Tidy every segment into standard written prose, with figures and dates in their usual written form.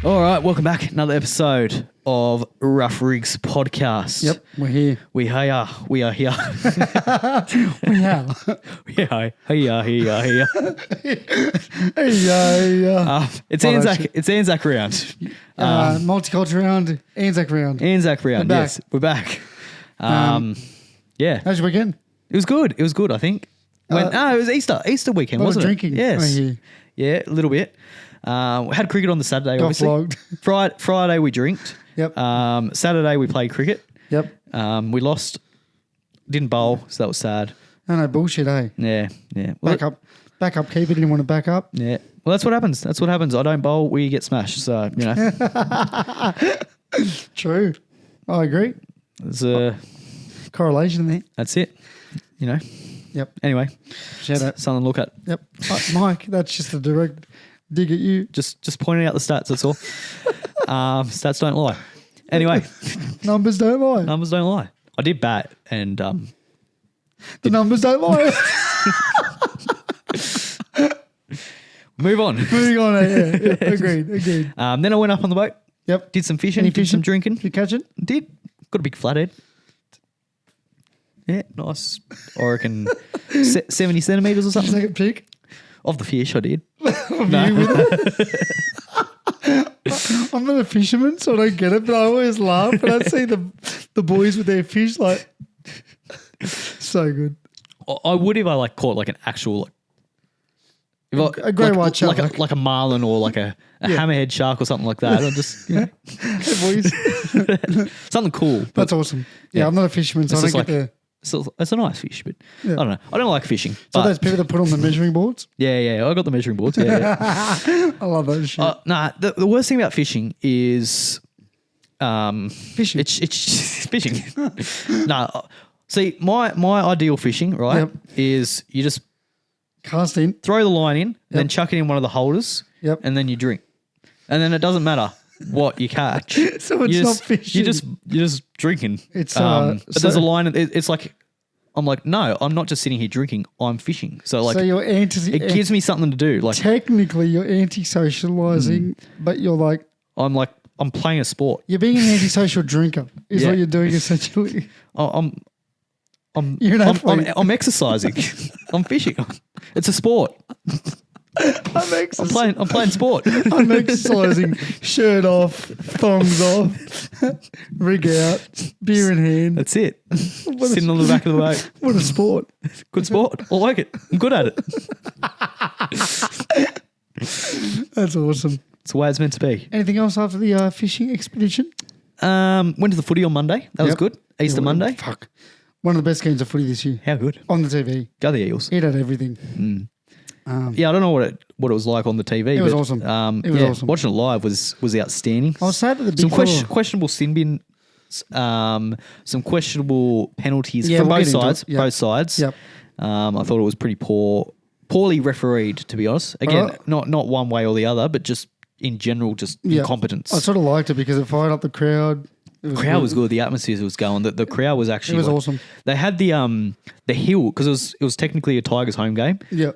All right, welcome back. Another episode of Rough Rigs Podcast. Yep, we're here. We are here. We are. We are here. It's ANZAC. It's ANZAC round. Multicultural round, ANZAC round. ANZAC round. We're Yes, we're back. Yeah, How's your weekend? it was good. It was good. I think. It was Easter weekend, wasn't it? drinking. Yes. I hear. Yeah, a little bit. We had cricket on the Saturday. Got obviously. flogged. Friday we drinked. Yep. Saturday we played cricket. Yep. We lost. Didn't bowl, so that was sad. No bullshit, eh? Yeah. Well, Back up keeper, didn't want to back up. yeah. Well, that's what happens. I don't bowl, we get smashed. So, True. I agree. there's Correlation there. that's it. Yep. Anyway, Shout out. something to look at. Yep. Mike, that's just a direct dig at you. Just pointing out the stats, that's all. Stats don't lie. Anyway, Numbers don't lie. numbers don't lie. I did bat and The numbers don't lie. move on. Moving on. Yeah. Agreed. Then I went up on the boat, Yep. did some fishing, Any did some drinking. Did you catch it? Did. Got a big flathead. Yeah, nice. I reckon 70 centimetres or something. Take a pic Of the fish, I did. of you with it. I'm not a fisherman, so I don't get it, but I always laugh when I see the boys with their fish, like, so good. I would if I caught an actual A great white shark. like a marlin or like a hammerhead shark or something like that. I'll just Hey, boys. something cool. But That's awesome. Yeah, I'm not a fisherman, so I it's don't just get the... it's a nice fish, but Yeah. I don't know. I don't like fishing. So But those people that put on the measuring boards? yeah, I got the measuring boards. Yeah. I love those shit. Nah, the worst thing about fishing is Fishing. It's fishing. Nah, see, my ideal fishing, right, Yep. is you just Cast in. throw the line in, then Yep. chuck it in one of the holders, Yep. and then you drink. And then it doesn't matter what you catch. So it's not fishing. You're just drinking. It's, but so- there's a line. It's like I'm like, no, I'm not just sitting here drinking. I'm fishing. So so you're it gives me something to do. Like technically you're anti-socializing, but you're like, I'm playing a sport. you're being an antisocial drinker is Yeah. what you're doing essentially. I'm You're an athlete. I'm exercising. I'm fishing. It's a sport. I'm playing sport. I'm exercising, shirt off, thongs off, rig out, beer in hand. That's it. Sitting on the back of the boat. What a sport. Good sport. I like it. I'm good at it. That's awesome. It's the way it's meant to be. Anything else after the fishing expedition? Went to the footy on Monday. That was Yep. good. Easter Monday. Fuck. One of the best games of footy this year. How good. On the TV. Go the Eagles. It had everything. Yeah, I don't know what it was like on the TV. It was but, awesome. It was awesome. Watching it live was outstanding. I was sad that the Some big fella- questionable sin bin, some questionable penalties Yeah, from we'll both get into sides. it. Yep. Both sides. Yep. I thought it was pretty poorly refereed, to be honest. Again, not one way or the other, but just in general, just Yeah. incompetence. I sort of liked it because it fired up the crowd. It was Crowd was good. The atmosphere was going. The crowd was actually. It was awesome. They had the hill because it was technically a Tigers home game. Yeah.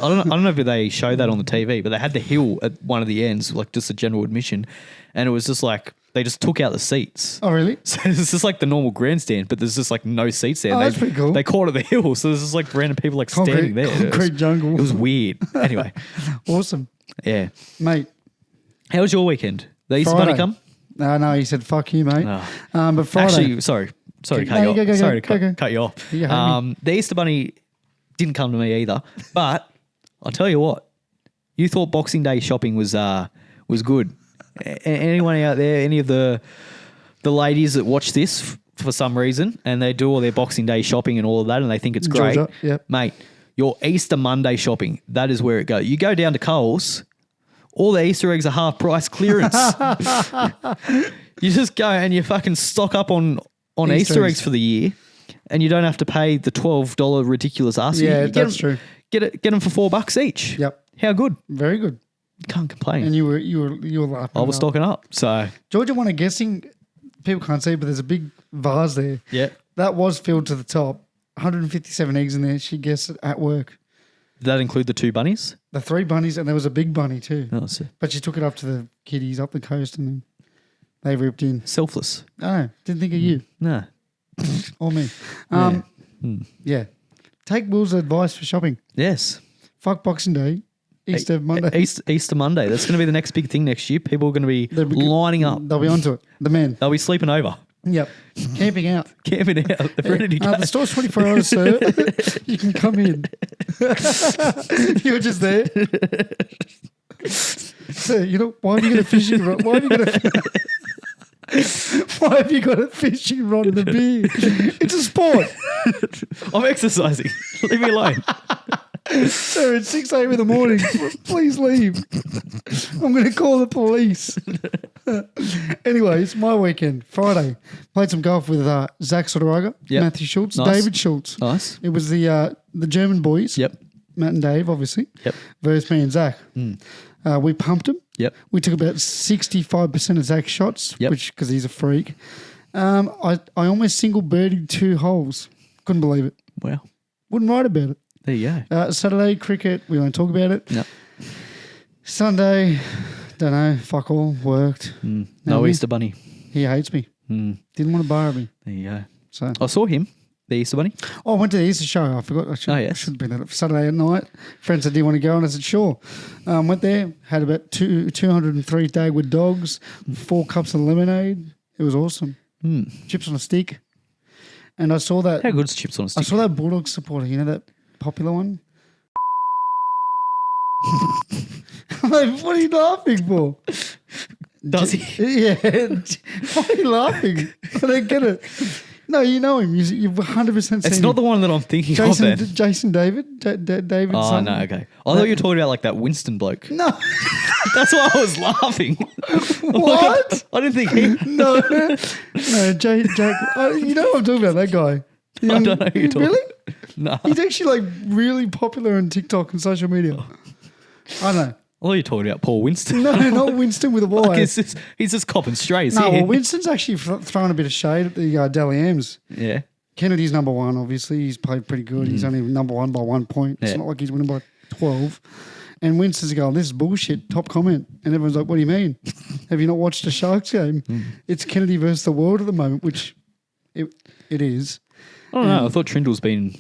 I don't know if they showed that on the TV, but they had the hill at one of the ends, like just a general admission, and it was just like they just took out the seats. Oh, really? So it's just like the normal grandstand, but there's just like no seats there. Oh, that's pretty cool. They called it the hill, so there's just like random people like standing there. Concrete jungle. It was weird. Anyway, Awesome. yeah. Mate. How was your weekend? The Easter Bunny Friday. come? No, he said, fuck you, mate. Oh. But Friday. Actually, sorry to cut you off. Go, Sorry to go. cut you off. You had me. The Easter Bunny didn't come to me either, but I'll tell you what, you thought Boxing Day shopping was good. Anyone out there, any of the ladies that watch this for some reason, and they do all their Boxing Day shopping and all of that, and they think it's great, Georgia, yep. mate. Your Easter Monday shopping, that is where it goes. You go down to Coles. All the Easter eggs are half price clearance. You just go and you fucking stock up on Easter eggs for the year, and you don't have to pay the $12 ridiculous ask. Yeah, you get that's them, true. Get them for $4 each. Yep. How good? Very good. Can't complain. And you were laughing. I was stocking up. So Georgia won a guessing. People can't see, but there's a big vase there. yeah, That was filled to the top. 157 eggs in there. She guessed it at work. Did that include the 2 bunnies? The 3 bunnies, and there was a big bunny too. Oh, so But she took it up to the kiddies up the coast, and then they ripped in. selfless. Oh, didn't think of you No. or me. Yeah. Take Will's advice for shopping. Yes. Fuck Boxing Day, Easter Monday. Easter Monday. That's going to be the next big thing next year. People are going to be lining up. They'll be onto it. The men. They'll be sleeping over. Yep. Camping out. Camping out. They're ready to go. The store's 24 hours, sir. You can come in. You're just there. So, why have you got a fishing rod? Why have you got a fishing rod and a beer? It's a sport. I'm exercising. Leave me alone. Sir, it's 6 a.m. in the morning. Please leave. I'm going to call the police. Anyways, my weekend, Friday, played some golf with Zach Sotoraga, Yep. Matthew Schultz, Nice. David Schultz. Nice. It was the German boys. Yep. Matt and Dave, obviously. Yep. Versus me and Zach. We pumped him. Yep. We took about 65% of Zach's shots, Yep. which because he's a freak. I almost single birdied 2 holes. Couldn't believe it. Wow. Wouldn't write about it. There you go. Saturday, cricket. We won't talk about it. No. Sunday, don't know. Fuck all. Worked. No Easter Bunny. He hates me. Didn't want to borrow me. There you go. So I saw him, the Easter Bunny. I went to the Easter show. I forgot. I should have been at it. Saturday at night. Friends said, do you want to go? And I said, sure. Went there. Had about 203 Dagwood dogs, 4 cups of lemonade. It was awesome. Chips on a stick. And I saw that. How good's chips on a stick? I saw that Bulldog supporter. You know that popular one? I'm like, what are you laughing for? Does he? Yeah. Why are you laughing? I don't get it. No, you know him. You've 100% seen It's him. not the one that I'm thinking of then. Jason David? David Oh, something? no, okay. I thought you were talking about like that Winston bloke. No. That's why I was laughing. What? I didn't think he... No. Jack. You know what I'm talking about, that guy. I don't know who you're talking Really? No. He's actually like really popular on TikTok and social media. I don't know. I thought you were talking about Paul Winston. No, not Winston with a Y. Like, he's just copping strays No, here. well, Winston's actually throwing a bit of shade at the Dally M's. Yeah. Kennedy's number 1, obviously. He's played pretty good. He's only number 1 by 1 point. It's Yeah. not like he's winning by 12. And Winston's going, this is bullshit. Top comment. And everyone's like, what do you mean? Have you not watched a Sharks game? It's Kennedy versus the world at the moment, which it is. I don't know. I thought Trindle's been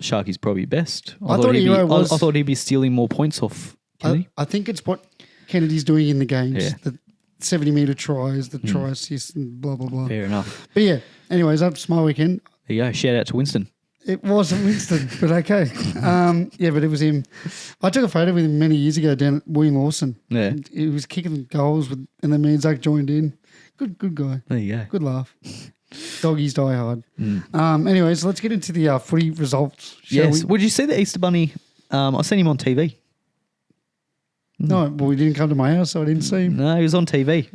Sharky's probably best. I thought I thought he'd be stealing more points off Kennedy. I think it's what Kennedy's doing in the games. Yeah. The 70-metre tries, the try assists, and blah, blah, blah. Fair enough. But yeah, anyways, that's my weekend. There you go. Shout out to Winston. It wasn't Winston, but okay. Yeah, but it was him. I took a photo with him many years ago down at William Lawson. Yeah. He was kicking goals, and then me and Zach joined in. Good guy. There you go. Good laugh. Doggies die hard. Anyways, let's get into the footy results, shall Yes. we? Would you see the Easter Bunny? I seen him on TV. No, well, we didn't come to my house, so I didn't see him. No, he was on TV.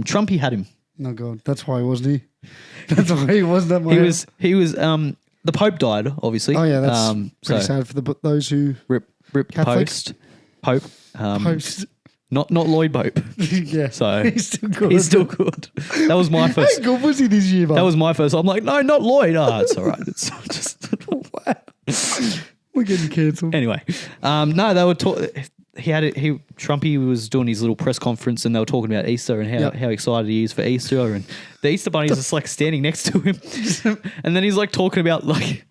Trumpy had him. No, God. That's why, wasn't he? That's why he wasn't at my house. He was. The Pope died, obviously. Oh, yeah, that's pretty sad for those who... Rip Catholic? Pope. Post. Not Lloyd Pope. Yeah. So he's still good. He's still good. That was my How first. good was he this year, mate? That was my first. I'm like, no, not Lloyd. Oh, it's all right. It's just. We're getting cancelled. Anyway, no, they were talking. Trumpy was doing his little press conference and they were talking about Easter and how excited he is for Easter, and the Easter Bunny's just like standing next to him, and then he's like talking about like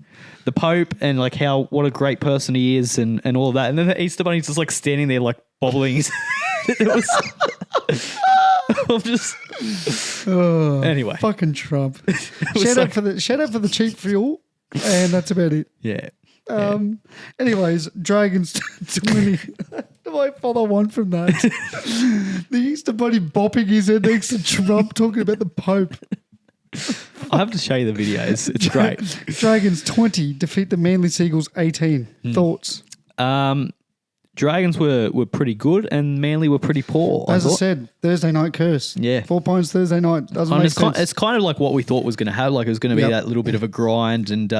the Pope and like what a great person he is and all of that, and then the Easter Bunny's just like standing there like bobbling his it was I'm just anyway. Fucking Trump. Shout out for the cheap fuel, and that's about it. Yeah. Anyways, Dragons 20. Do I follow on from that? The Easter Bunny bopping his head next to Trump talking about the Pope. I have to show you the videos. It's great. Dragons 20 defeat the Manly Seagulls 18. Thoughts? Dragons were pretty good and Manly were pretty poor. As I said, Thursday night curse. Yeah. 4 points Thursday night. Doesn't make sense. It's kind of like what we thought was going to have. Like it was going to be that little bit of a grind and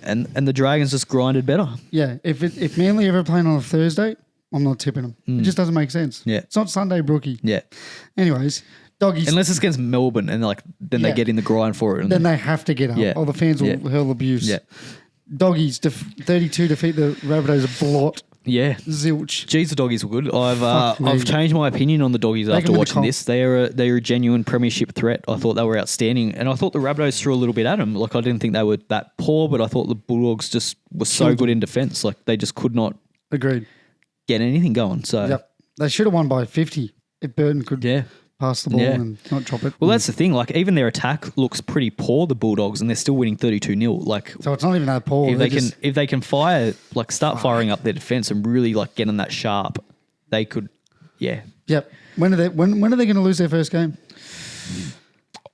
and the Dragons just grinded better. Yeah. If Manly ever playing on a Thursday, I'm not tipping them. It just doesn't make sense. Yeah. It's not Sunday brookie. Yeah. Anyways, Doggies. Unless it's against Melbourne and then they get in the grind for it. Then they have to get up. Yeah. Or the fans will hurl abuse. Yeah. Doggies, 32 defeat the Rabbitohs blot. Yeah. Zilch. Geez, the Doggies were good. I've changed my opinion on the Doggies after watching this. They're a genuine premiership threat. I thought they were outstanding. And I thought the Rabbitohs threw a little bit at them. Like, I didn't think they were that poor, but I thought the Bulldogs just were so good in defence. Like, they just could not get anything going. So yep. They should have won by 50 if Burton could pass the ball and not drop it. Well, that's the thing. Like, even their attack looks pretty poor, the Bulldogs, and they're still winning 32-0. Like, so it's not even that poor. If they can fire, like, start firing up their defence and really like getting that sharp, they could. Yeah. Yep. When are they going to lose their first game?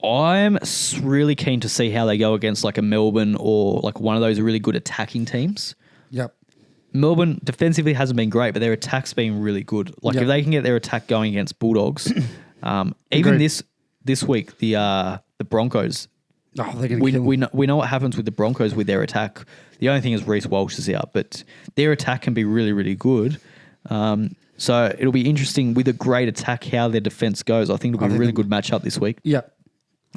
I'm really keen to see how they go against like a Melbourne or like one of those really good attacking teams. Yep. Melbourne defensively hasn't been great, but their attack's been really good. Like, if they can get their attack going against Bulldogs. Even this week, the Broncos. Oh, they're going to kill them. We know what happens with the Broncos with their attack. The only thing is Reece Walsh is out, but their attack can be really, really good. So it'll be interesting with a great attack how their defense goes. I think it'll be a really good matchup this week. Yeah,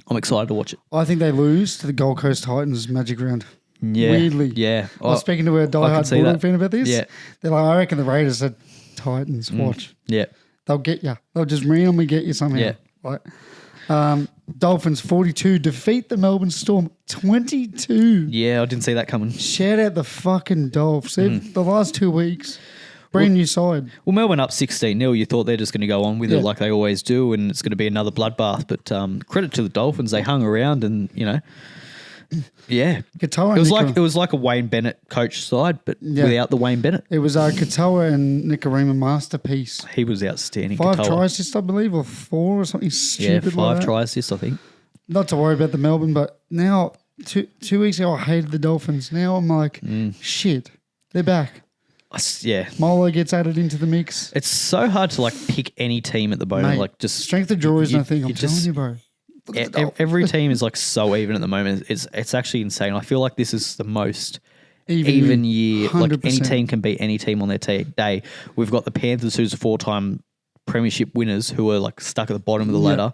I'm excited to watch it. I think they lose to the Gold Coast Titans Magic Round. Yeah, weirdly. Yeah. I was speaking to a diehard Bulldog fan about this. Yeah, they're like, I reckon the Raiders are Titans. Watch. Yeah. They'll get you. They'll just randomly get you somehow. Yeah. Like, Dolphins 42 defeat the Melbourne Storm 22. Yeah, I didn't see that coming. Shout out the fucking Dolphs. The last 2 weeks, brand new side. Well, Melbourne up 16-0. You thought they're just going to go on with it like they always do, and it's going to be another bloodbath. But credit to the Dolphins, they hung around, and yeah, Katoa it was like a Wayne Bennett coach side, but without the Wayne Bennett. It was Katoa and Nicarima masterpiece. He was outstanding. 5 Katoa. try assists, I believe, or 4 or something stupid. Yeah, 5 try assists, I think. Not to worry about the Melbourne, but now 2 weeks ago I hated the Dolphins. Now I'm like, shit, they're back. Yeah, Molo gets added into the mix. It's so hard to like pick any team at the moment. Mate, like just strength of draw is nothing. I'm telling you, bro. Every team is like so even at the moment. It's actually insane. I feel like this is the most even year. 100%. Like any team can beat any team on their day. We've got the Panthers, who's 4-time premiership winners, who are like stuck at the bottom of the ladder.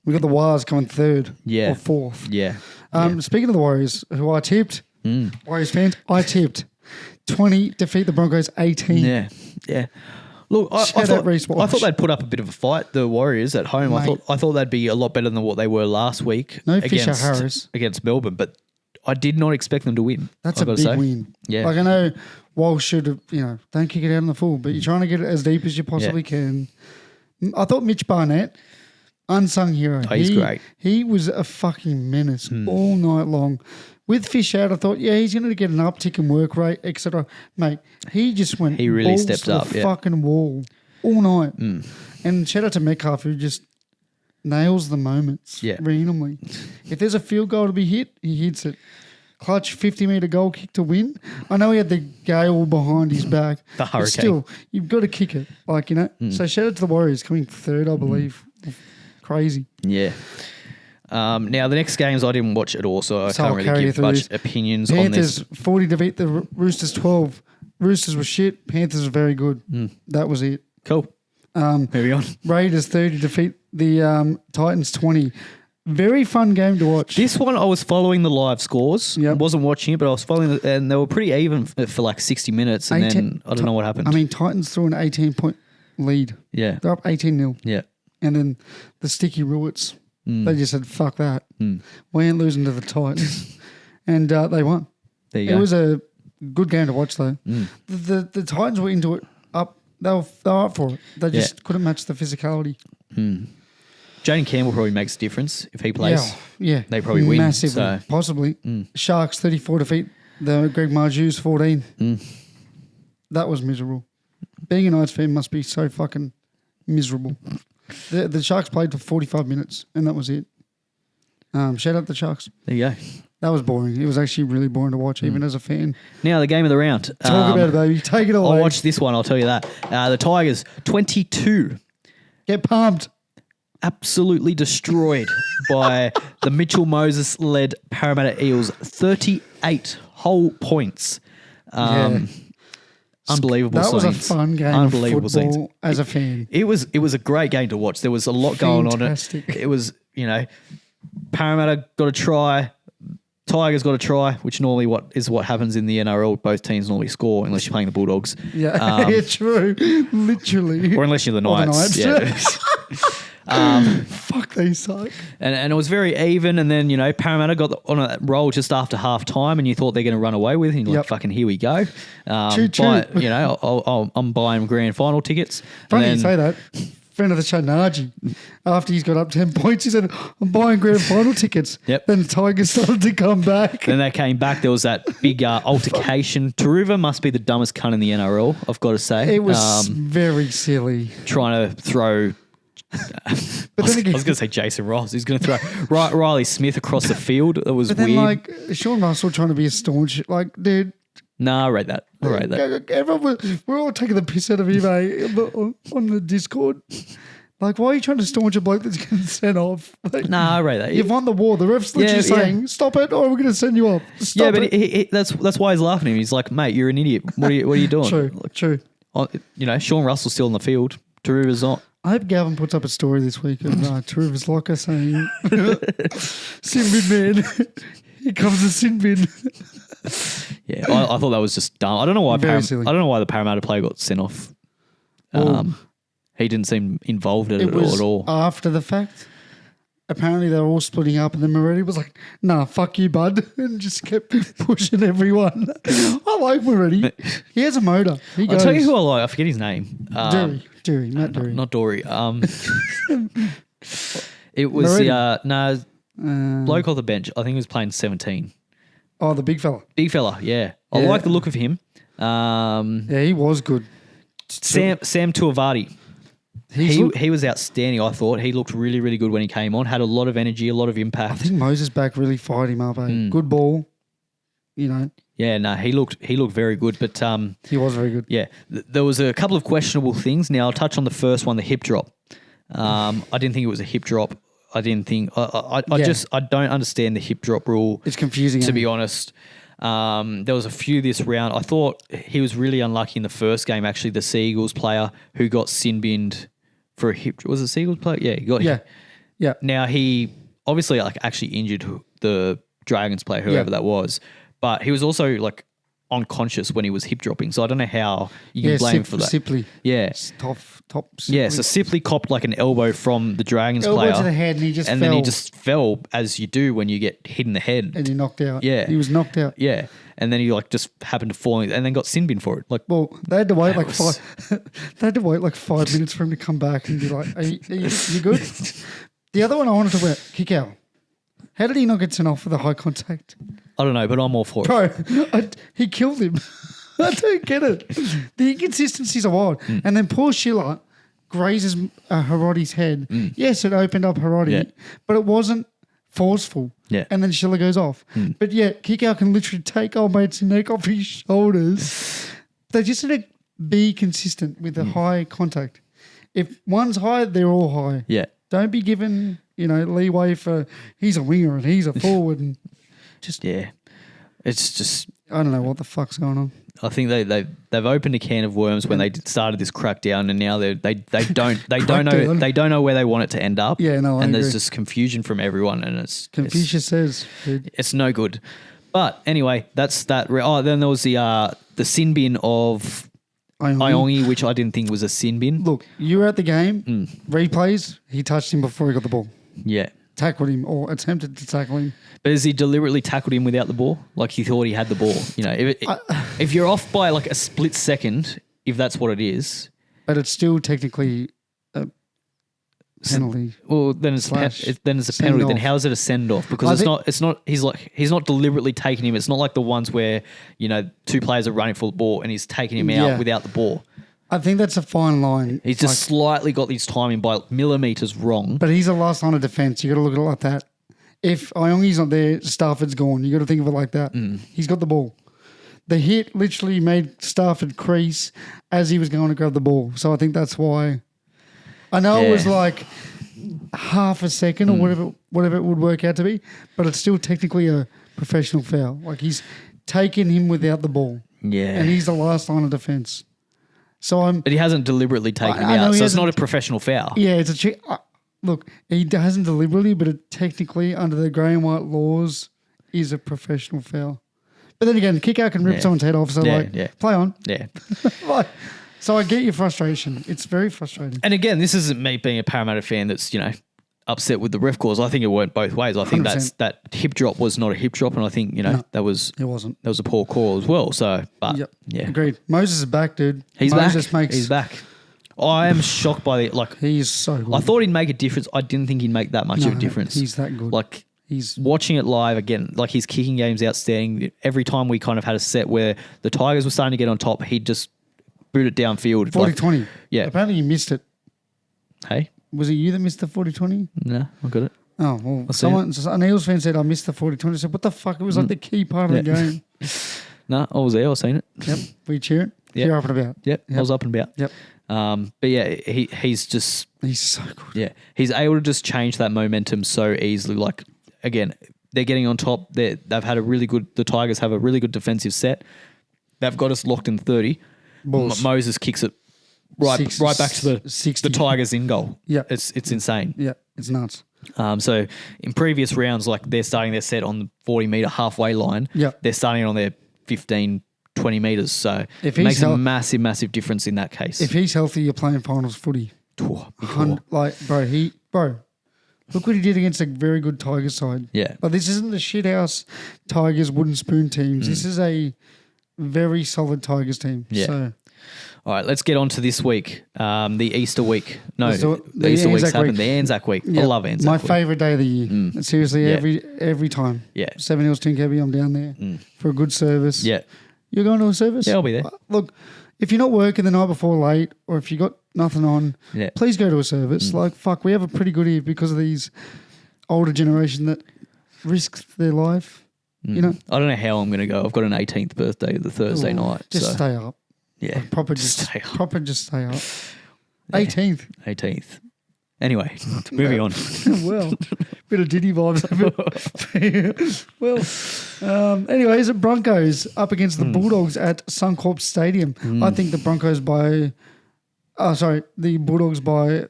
We've got the Warriors coming 3rd or 4th. Yeah. Speaking of the Warriors, who I tipped, Warriors fans, I tipped 20 defeat the Broncos 18. Yeah. Look, I thought they'd put up a bit of a fight, the Warriors at home. Mate. I thought they'd be a lot better than what they were last week against Melbourne, but I did not expect them to win. That's a big win. Yeah. Like, I know Walsh should have, don't kick it out in the full, but you're trying to get it as deep as you possibly can. I thought Mitch Barnett, unsung hero. Oh, he's great. He was a fucking menace all night long. With Fish out, I thought, he's going to get an uptick in work rate, etc. Mate, he just went. He really stepped up. The fucking wall all night. And shout out to Metcalf, who just nails the moments randomly. If there's a field goal to be hit, he hits it. Clutch 50-metre goal kick to win. I know he had the gale behind his back. The hurricane. But still, you've got to kick it. So shout out to the Warriors coming 3rd, I believe. Crazy. Yeah. Now, the next games I didn't watch at all, so I can't really give much opinions on this. Panthers 40 defeat the Roosters 12. Roosters were shit. Panthers were very good. That was it. Cool. Moving on. Raiders 30 defeat the Titans 20. Very fun game to watch. This one, I was following the live scores. I wasn't watching it, but I was following it, and they were pretty even for like 60 minutes, and then I don't know what happened. I mean, Titans threw an 18-point lead. Yeah. They're up 18-0. Yeah. And then the sticky Ruets. They just said, fuck that. We ain't losing to the Titans. And they won. There you go. It was a good game to watch, though. The Titans were into it up. They were up for it. They just couldn't match the physicality. Jaden Campbell probably makes a difference if he plays. Yeah. They probably win. Massively. So. Possibly. Sharks 34 defeat the Greg Marjus 14. That was miserable. Being a Knights fan must be so fucking miserable. The Sharks played for 45 minutes, and that was it. Shout out the Sharks. There you go. That was boring. It was actually really boring to watch, even as a fan. Now, the game of the round. Talk about it, baby. Take it away. I'll watch this one, I'll tell you that. The Tigers, 22. Get pumped. Absolutely destroyed by the Mitchell Moses-led Parramatta Eels. 38 whole points. Unbelievable scenes. That was a fun game Unbelievable of football scenes. As a fan. It was a great game to watch. There was a lot going on. It was, Parramatta got a try. Tigers got a try, which normally what happens in the NRL. Both teams normally score unless you're playing the Bulldogs. Yeah, yeah, true. Literally. Or unless you're the Knights. Yeah. Fuck, they suck. And it was very even. And then, Parramatta got on a roll just after half time and you thought they're going to run away with it. And you're like, fucking, here we go. Choo. But, I'm buying grand final tickets. Funny you say that. Friend of the show, Najee, after he's got up 10 points, he said, I'm buying grand final tickets. Yep. Then the Tigers started to come back. Then they came back. There was that big altercation. Taruva must be the dumbest cunt in the NRL, I've got to say. It was very silly. Trying to throw... I was going to say Jason Ross. He's going to throw Riley Smith across the field. It was weird. Sean Russell trying to be a staunch, dude... Nah, I rate that. We're all taking the piss out of him, on the Discord. Like, why are you trying to staunch a bloke that's getting sent off? Nah, I rate that. You've won the war. The ref's literally saying, stop it or we're going to send you off. Stop it. That's why he's laughing at him. He's like, mate, you're an idiot. What are you doing? True. Sean Russell's still in the field. Taruva's not. I hope Gavin puts up a story this week of Taruva's locker saying, sin bin man, here comes the sin bin. Yeah, I thought that was just dumb. I don't know why. Silly. I don't know why the Parramatta player got sent off. He didn't seem involved in it at all. After the fact, apparently they were all splitting up, and then Moretti was like, "Nah, fuck you, bud," and just kept pushing everyone. I like Moretti. He has a motor. I'll tell you who I like. I forget his name. Matt Dury. Not Dory. It was the bloke off the bench. I think he was playing 17. Oh, the big fella. Big fella, yeah. I like the look of him. Yeah, he was good. Sam Tuivasa. He was outstanding, I thought. He looked really, really good when he came on. Had a lot of energy, a lot of impact. I think Moses back really fired him up. Good ball, Yeah, no, he looked very good. But he was very good. Yeah, there was a couple of questionable things. Now I'll touch on the first one, the hip drop. I didn't think it was a hip drop. I didn't think I don't understand the hip drop rule. It's confusing, to be honest. There was a few this round. I thought he was really unlucky in the first game. Actually, the Seagulls player who got sin binned for a hip. Was it Seagulls player? Yeah, he got. Yeah. Now he obviously actually injured the Dragons player, whoever that was, but he was also unconscious when he was hip dropping. So I don't know how you can blame him for that. Sipley. Yeah. Top Sipley. Yeah, so Sipley copped an elbow from the Dragons player. Elbow to the head and he just fell. And then he just fell, as you do when you get hit in the head. And he knocked out. Yeah. He was knocked out. Yeah. And then he just happened to fall and then got sin bin for it. Well, they had to wait they had to wait 5 minutes for him to come back and be like, are you good? The other one I wanted to talk about, kick out. How did he not get sent off for the high contact? I don't know, but I'm all for it. Bro, he killed him. I don't get it. The inconsistencies are wild. And then poor Schiller grazes Hirotti's head. Yes, it opened up Hirotti, but it wasn't forceful. Yeah. And then Schiller goes off. But yeah, Kickout can literally take old mate's neck off his shoulders. They just need to be consistent with the high contact. If one's high, they're all high. Yeah. Don't be given, leeway for he's a winger and he's a forward and just it's just I don't know what the fuck's going on. I think they've opened a can of worms when they started this crackdown, and now they don't know where they want it to end up. Yeah, no, I and agree. there's just confusion from everyone, and Confucius says, dude. It's no good. But anyway, that's that. Oh, then there was the sin bin of Iongi, which I didn't think was a sin bin. Look, you were at the game. Replays. He touched him before he got the ball. Yeah. Tackled him or attempted to tackle him. But has he deliberately tackled him without the ball? Like he thought he had the ball? If you're off by a split second, if that's what it is. But it's still technically a penalty. Well, then it's a penalty. Then how is it a send off? Because it's not. He's not deliberately taking him. It's not like the ones where two players are running for the ball and he's taking him out without the ball. I think that's a fine line. He's just slightly got his timing by millimetres wrong. But he's the last line of defence. You got to look at it like that. If Iongi's not there, Stafford's gone. You got to think of it like that. He's got the ball. The hit literally made Stafford crease as he was going to grab the ball. So I think that's why. I know it was half a second or whatever it would work out to be, but it's still technically a professional foul. He's taken him without the ball. Yeah. And he's the last line of defence. But he hasn't deliberately taken him out, so it's not a professional foul. Yeah, it's a check. Look, he hasn't deliberately, but it technically, under the grey and white laws, is a professional foul. But then again, kick out can rip someone's head off. So play on. Yeah. Like, so I get your frustration. It's very frustrating. And again, this isn't me being a Parramatta fan that's, upset with the ref calls. I think it went both ways. I think 100%. that hip drop was not a hip drop, and I think, that was It wasn't. That was a poor call as well. So, but yeah. Agreed. Moses is back, dude. He's Moses back. He's back. I am shocked by he's so good. I thought he'd make a difference. I didn't think he'd make that much of a difference. He's that good. Like, he's watching it live again. Like, his kicking game's outstanding. Every time we kind of had a set where the Tigers were starting to get on top, he'd just boot it downfield. 40-20. Yeah. Apparently you missed it. Hey? Was it you that missed the 40-20? No, I got it. Oh, well, an Eels fan said, I missed the 40-20. I said, what the fuck? It was like the key part of the game. No, I was there. I seen it. Yep. Were you cheering? Yep. Cheer up and about. Yep. I was up and about. Yep. But yeah, he's just... He's so good. Yeah. He's able to just change that momentum so easily. Like, again, they're getting on top. They've had the Tigers have a really good defensive set. They've got us locked in 30. Moses kicks it right back to the Tigers in goal. Yeah. It's insane. Yeah. It's nuts. So in previous rounds, like, they're starting their set on the 40-metre halfway line. Yeah. They're starting on their 15, 20 metres. So it makes a massive, massive difference in that case. If he's healthy, you're playing finals footy. Bro, look what he did against a very good Tigers side. Yeah. But this isn't the shithouse Tigers wooden spoon teams. This is a very solid Tigers team. Yeah. So. All right, let's get on to this week, the Easter week. No, the Easter week's Anzac happened. week. The Anzac week. Yeah. I love Anzac My week. favourite day of the year. Seriously, every time. Yeah. 7 Hills Tinkerby, I'm down there for a good service. Yeah. You're going to a service? Yeah, I'll be there. Look, if you're not working the night before late or if you got nothing on, please go to a service. Like, fuck, we have a pretty good eve because of these older generation that risks their life, I don't know how I'm going to go. I've got an 18th birthday the Thursday night. Just stay up. Yeah. Just stay up. 18th. 18th. Anyway, moving on. Well, bit of Diddy vibes. Anyways, the Broncos up against the Bulldogs at Suncorp Stadium. I think the Broncos the Bulldogs by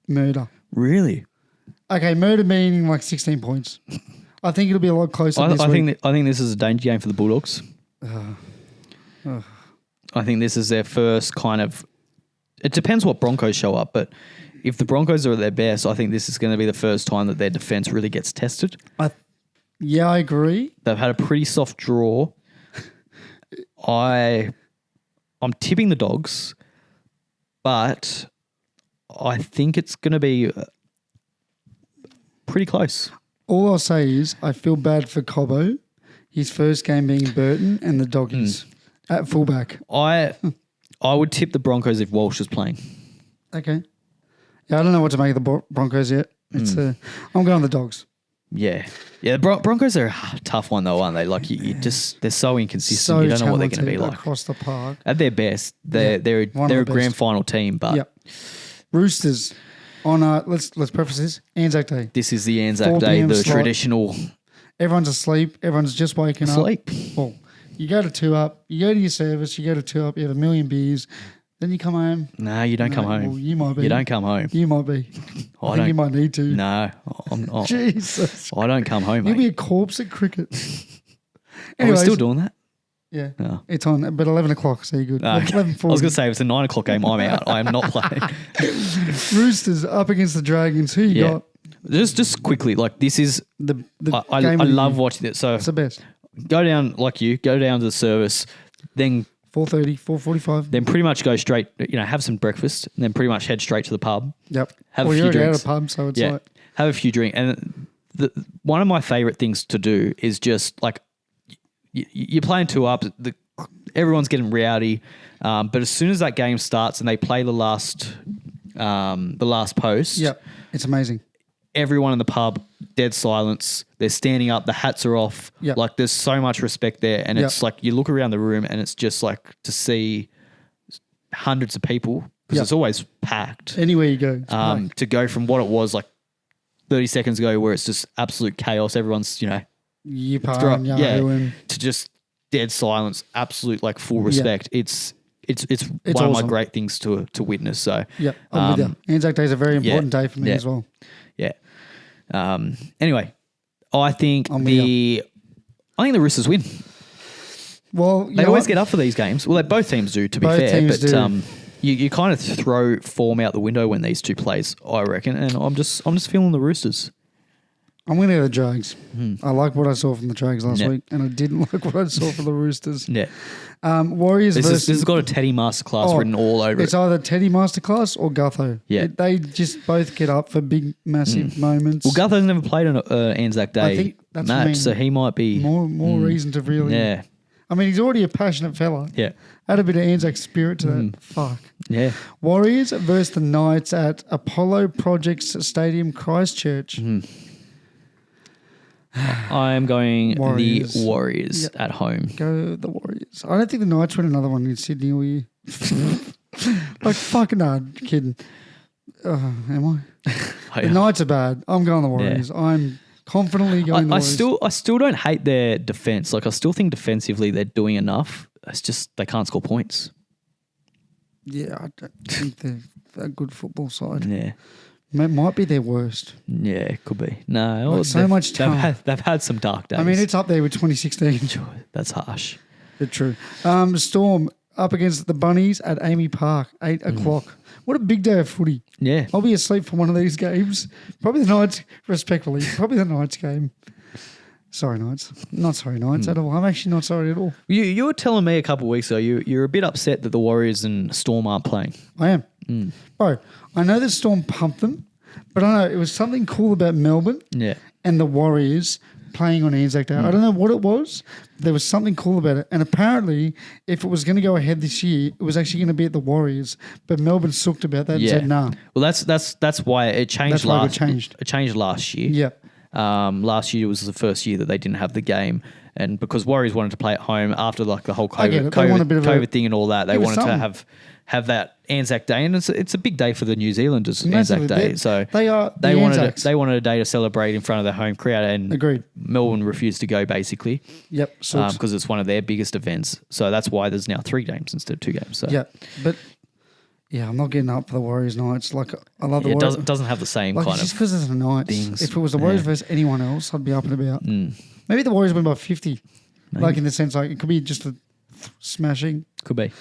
murder. Really? Okay, murder meaning like 16 points. I think it'll be a lot closer this week. I think this is a danger game for the Bulldogs. I think this is their first kind of... It depends what Broncos show up, but if the Broncos are at their best, I think this is going to be the first time that their defence really gets tested. I agree. They've had a pretty soft draw. I'm tipping the Dogs, but I think it's going to be pretty close. All I'll say is I feel bad for Cobbo, his first game being Burton and the Doggies at fullback. I would tip the Broncos if Walsh is playing. Okay. Yeah, I don't know what to make of the Broncos yet. It's I'm going the Dogs. Yeah. The Broncos are a tough one though, aren't they? Like they're so inconsistent. You don't know what they're going to be like. Across the park. At their best, they're a grand final team, but Roosters on let's preface this, Anzac Day. This is the Anzac Day, the traditional. Everyone's asleep. Everyone's just waking up. Well, you go to 2 Up, you go to your service, you go to 2 Up, you have a million beers, then you come home. No, you don't come home. Well, you might be. You don't come home. You might be. I think you might need to. No. Jesus. I don't come home, mate. You'll be a corpse at cricket. Are we still doing that? Yeah. Oh. It's on, but 11 o'clock, so you're good. Okay. 11:40. I was going to say, if it's a 9 o'clock game, I'm out. I am not playing. Roosters up against the Dragons. Who you got? Just quickly, like this is I love watching it. So it's the best. Go down to the service, then 4:30, 4:45. Then pretty much go straight, have some breakfast, and then pretty much head straight to the pub. Yep. Have a few drinks. At a pub, so it's like have a few drinks. And one of my favorite things to do is just like you're playing 2 Up. Everyone's getting rowdy, but as soon as that game starts and they play the last post, it's amazing. Everyone in the pub, dead silence. They're standing up. The hats are off. Yep. Like there's so much respect there, and it's like you look around the room, and it's just like to see hundreds of people because it's always packed. Anywhere you go, to go from what it was like 30 seconds ago, where it's just absolute chaos. Everyone's to just dead silence, absolute like full respect. It's one of my great things to witness. So I'm with you. Anzac Day is a very important day for me as well. Yeah. Anyway, I think the I think the Roosters win. Well, they always get up for these games. Well, both teams do, to be fair. But you kind of throw form out the window when these two plays, I reckon. And I'm just feeling the Roosters. I'm going to go the Drags. I like what I saw from the Drags last week, and I didn't like what I saw from the Roosters. Yeah. Warriors this has got a Teddy masterclass written all over it. It's either Teddy masterclass or Gutho. Yeah. They just both get up for big, massive moments. Well, Gutho's never played on Anzac Day I think that's match, so he might be... More reason to really... Yeah. I mean, he's already a passionate fella. Yeah. Add a bit of Anzac spirit to that. Fuck. Yeah. Warriors versus the Knights at Apollo Projects Stadium, Christchurch. I am going the Warriors at home. Go the Warriors. I don't think the Knights win another one in Sydney all year. Like, fucking hard, kidding. Am I? The Knights are bad. I'm going the Warriors. Yeah. I'm confidently going the Warriors. I still don't hate their defence. Like, I still think defensively they're doing enough. It's just they can't score points. Yeah, I don't think they're a good football side. Yeah. It might be their worst. Yeah, it could be. No, like so much time. They've had some dark days. I mean, it's up there with 2016. That's harsh. But true. Storm up against the Bunnies at Amy Park, 8 o'clock. What a big day of footy. Yeah. I'll be asleep for one of these games. Probably the Knights, respectfully. Probably the Knights game. Sorry, Knights. Not sorry, Knights at all. I'm actually not sorry at all. You were telling me a couple of weeks ago you're a bit upset that the Warriors and Storm aren't playing. I am. Bro, I know that Storm pumped them, but I know it was something cool about Melbourne and the Warriors playing on Anzac Day. I don't know what it was. But there was something cool about it. And apparently, if it was going to go ahead this year, it was actually going to be at the Warriors. But Melbourne sucked about that and said, nah. Well, that's why it changed It changed last year. Yeah. Last year was the first year that they didn't have the game. And because Warriors wanted to play at home after like the whole COVID thing and all that, they wanted to have that Anzac Day, and it's a big day for the New Zealanders. Anzac Day, so they wanted a day to celebrate in front of their home crowd, and agreed. Melbourne refused to go basically. Yep, because it's one of their biggest events. So that's why there's now 3 games instead of 2 games. So. Yeah, but I'm not getting up for the Warriors Knights. Like I love the Warriors. It doesn't have the same kind of just because it's the Knights. Things. If it was the Warriors versus anyone else, I'd be up and about. Maybe the Warriors win by 50. Maybe. Like in the sense, like it could be just a smashing. Could be.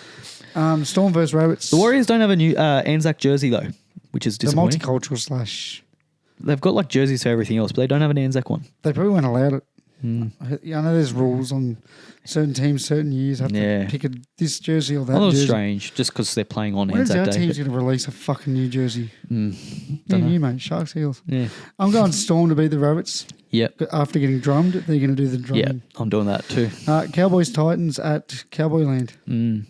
Storm versus Rabbits. The Warriors don't have a new Anzac jersey though, which is disappointing. The multicultural / They've got like jerseys for everything else, but they don't have an Anzac one. They probably won't allow it. I know there's rules on certain teams, certain years have to pick this jersey or that jersey. Strange, just because they're playing on When Anzac Day. When is our team's going to release a fucking new jersey? You, mate. Sharks, Heels. Yeah. I'm going Storm to beat the Rabbits. Yep. After getting drummed, they're going to do the drumming. Yeah, I'm doing that too. Cowboys Titans at Cowboy Land.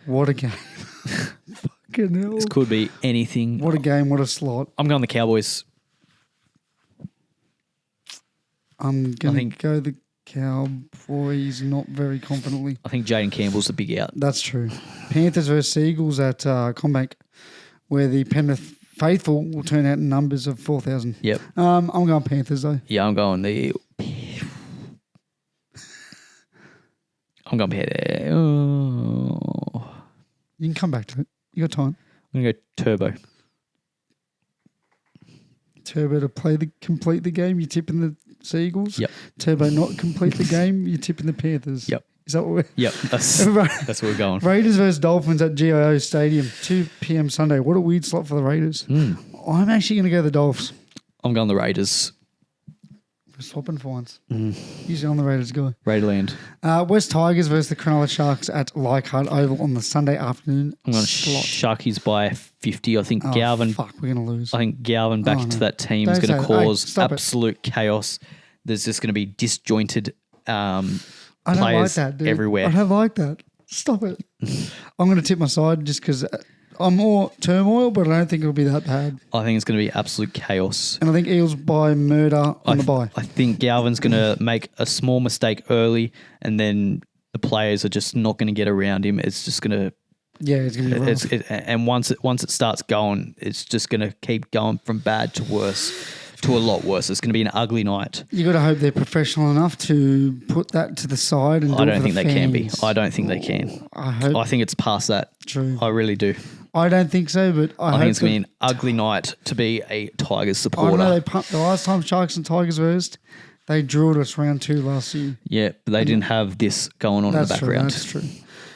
What a game. Fucking hell. This could be anything. What a game, what a slot. I'm going the Cowboys. I'm going to go the Cowboys not very confidently. I think Jaden Campbell's the big out. That's true. Panthers versus Eagles at Combank, where the Penrith faithful will turn out in numbers of 4,000. Yep. I'm going Panthers though. Yeah, I'm going the... I'm going Panthers. Oh. You can come back to it. You got time. I'm going to go Turbo. Turbo to complete the game. You're tipping the Seagulls. Yep. Turbo not complete the game. You're tipping the Panthers. Yep. Is that what we're... Yep. That's what we're going. Raiders versus Dolphins at GIO Stadium, 2 p.m. Sunday. What a weird slot for the Raiders. I'm actually going to go the Dolphs. I'm going the Raiders. We're swapping for once. Usually on the Raiders guy. Raiderland. West Tigers versus the Cronulla Sharks at Leichhardt Oval on the Sunday afternoon. I'm going Sharkies by 50. I think Galvin... Fuck, we're going to lose. I think Galvin back into that team is going to cause absolute chaos. There's just going to be disjointed I don't like that, dude. Everywhere. I don't like that. Stop it. I'm going to tip my side just because I'm more turmoil, but I don't think it'll be that bad. I think it's going to be absolute chaos. And I think Eels buy murder on the bye. I think Galvin's going to make a small mistake early, and then the players are just not going to get around him. It's just going to... Yeah, it's going to be rough. And once it starts going, it's just going to keep going from bad to worse. To a lot worse. It's going to be an ugly night. You got to hope they're professional enough to put that to the side and I don't think they can be. I don't think they can. I think it's past that. True. I really do. I don't think so, but I think it's going to be an ugly night to be a Tigers supporter. I know they pumped the last time Sharks and Tigers versed. They drilled us round 2 last year. Yeah, but they didn't have this going on in the background. That's true.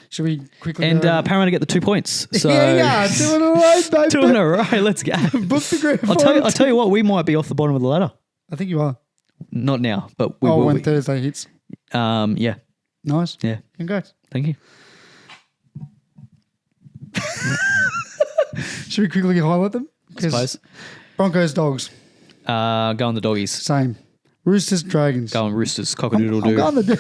Should we quickly And Parramatta get the 2 points. So yeah, 2 in a row, baby. 2 in a row. Let's go. Book the grand I'll tell you what, we might be off the bottom of the ladder. I think you are. Not now, but we will when be. Thursday hits. Yeah. Nice. Yeah. Congrats. Thank you. Should we quickly highlight them? I suppose. Broncos, Dogs. Go on the Doggies. Same. Roosters, Dragons. Go on Roosters. Cock-a-doodle-doo.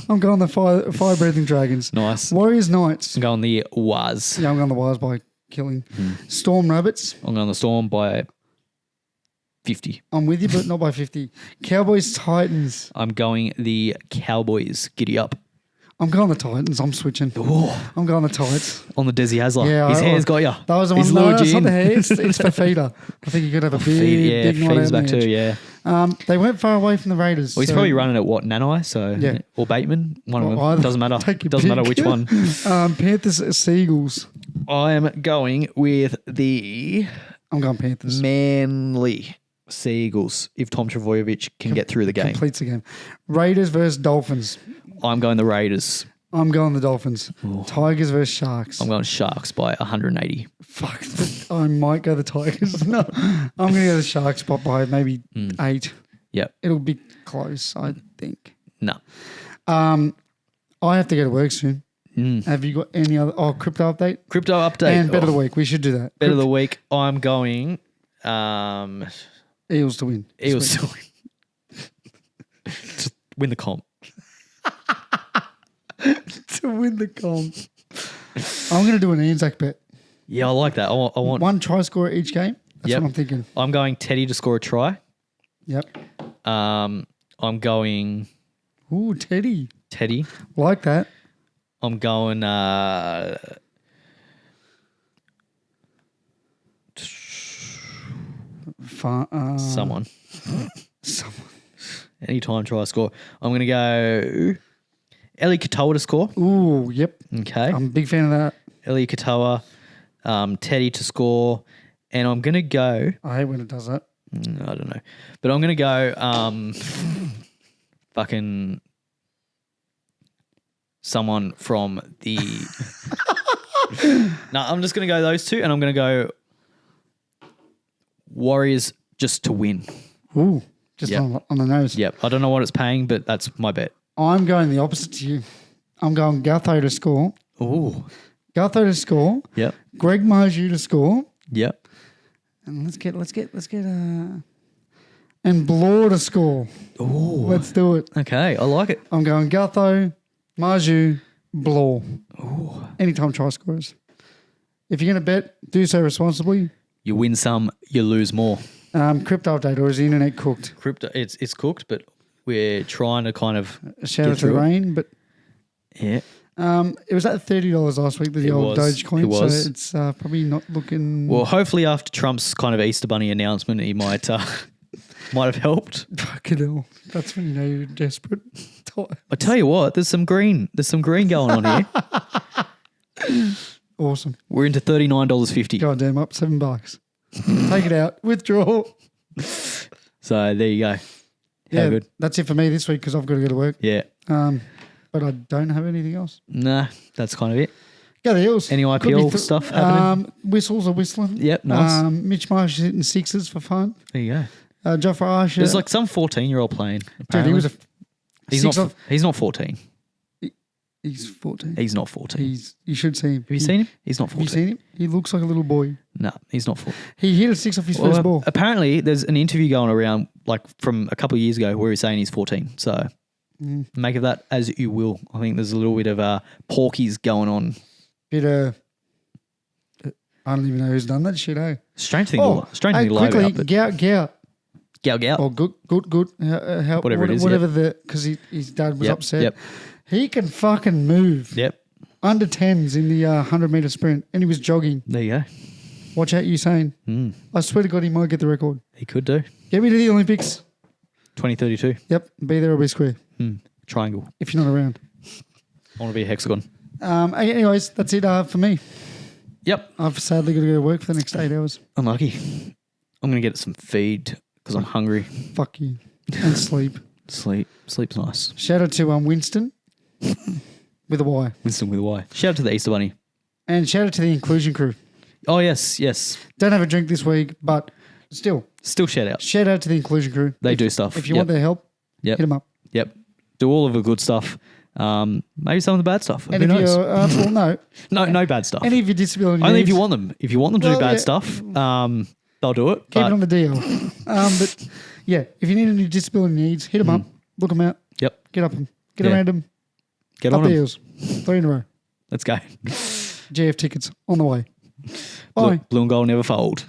I'm going the fire-breathing Dragons. Nice. Warriors, Knights. I'm going the Waz. Yeah, I'm going the Wires by killing. Storm, Rabbits. I'm going the Storm by 50. I'm with you, but not by 50. Cowboys, Titans. I'm going the Cowboys. Giddy up. I'm going the Titans. I'm switching. Ooh. I'm going the Tights. On the Desi Hasler. Yeah, His hair's got you. That was the one. He's No, lured it's you not in. the hair. It's Fafita. I think you could have a big night Feeder's out back in the too, edge. yeah. They went far away from the Raiders. Well, he's probably running at what, Nanai? So Yeah. or Bateman, one of them. Either. Doesn't matter. Take your Doesn't matter pick. which one. Panthers, Seagulls. I am going with the I'm going Panthers. Manly Seagulls. If Tom Travojevic can get through the game, Completes the game. Raiders versus Dolphins. I'm going the Raiders. I'm going the Dolphins. Tigers versus Sharks. I'm going Sharks by 180. Fuck. I might go the Tigers. No. I'm going to go the Sharks by maybe 8. Yep. It'll be close, I think. No. I have to go to work soon. Have you got any other? Oh, crypto update? Crypto update. And bet of the week. We should do that. Bet of the week. I'm going Eels to win. Eels Sweet. to win. Just win the comp. To win the comp. I'm going to do an ANZAC bet. Yeah, I like that. I want 1 try scorer each game. That's what I'm thinking. I'm going Teddy to score a try. Yep. I'm going Ooh, Teddy. Like that. I'm going someone. Anytime try score. I'm going to go Eli Katoa to score. Ooh, yep. Okay. I'm a big fan of that. Eli Katoa, Teddy to score. And I'm going to go... I hate when it does that. I don't know. But I'm going to go fucking someone from the... No, I'm just going to go those two, and I'm going to go Warriors just to win. Ooh, just on the nose. Yep. I don't know what it's paying, but that's my bet. I'm going the opposite to you. I'm going Gutho to score. Ooh. Gutho to score. Yep. Greg Marju to score. Yep. And let's get and Blore to score. Ooh. Let's do it. Okay, I like it. I'm going Gutho, Marju, Blore. Ooh. Anytime try scorers. If you're going to bet, do so responsibly. You win some, you lose more. Crypto update, or is the internet cooked? Crypto, it's cooked, but we're trying to kind of shout out to the rain, but yeah. It was at $30 last week, the old Dogecoin. It was. So it's probably not looking. Well, hopefully after Trump's kind of Easter Bunny announcement, he might might have helped. Fucking hell. That's when you know you're desperate. I tell you what, there's some green going on here. Awesome. We're into $39.50. Goddamn, up $7. Take it out. Withdraw. So there you go. Yeah, good. That's it for me this week because I've got to go to work. Yeah. But I don't have anything else. Nah, that's kind of it. Go the Eels. Any IPL stuff happening? Whistles are whistling. Yep, nice. Mitch Marsh is hitting sixes for fun. There you go. Joffrey Archer. There's like some 14-year-old playing. Dude, he was he's not 14. He's 14. He's not 14. You should see him. Have you seen him? He's not 14. Have you seen him? He looks like a little boy. No, he's not 14. He hit a 6 off his first ball. Apparently, there's an interview going around like from a couple of years ago where he's saying he's 14. So make of that as you will. I think there's a little bit of porkies going on. I don't even know who's done that shit, eh? Strange thing to load up. Gout. Or good. Whatever it is. Whatever because his dad was upset. Yep. He can fucking move. Yep. Under 10s in the 100-metre sprint, and he was jogging. There you go. Watch out, Usain. I swear to God, he might get the record. He could do. Get me to the Olympics. 2032. Yep. Be there or be square. Triangle. If you're not around. I want to be a hexagon. Anyways, that's it for me. Yep. I've sadly got to go to work for the next 8 hours. Unlucky. I'm going to get some feed because I'm hungry. Fuck you. And sleep. Sleep's nice. Shout out to Winston with a Y. Winston with a Y. Shout out to the Easter Bunny. And shout out to the inclusion crew. Oh, yes. Don't have a drink this week, but still shout out. Shout out to the inclusion crew. They do stuff. If you want their help, hit them up. Yep. Do all of the good stuff. Maybe some of the bad stuff. And Who if knows? you're, no. No bad stuff. Any of your disability Only needs, if you want them. If you want them to do bad stuff, they'll do it. Keep it on the DL. But yeah, if you need any disability needs, hit them up. Look them out. Yep. Get up them. Get around them. Get up on the them. hills. 3 in a row. Let's go. GF tickets on the way. Bye. Blue and gold never fold.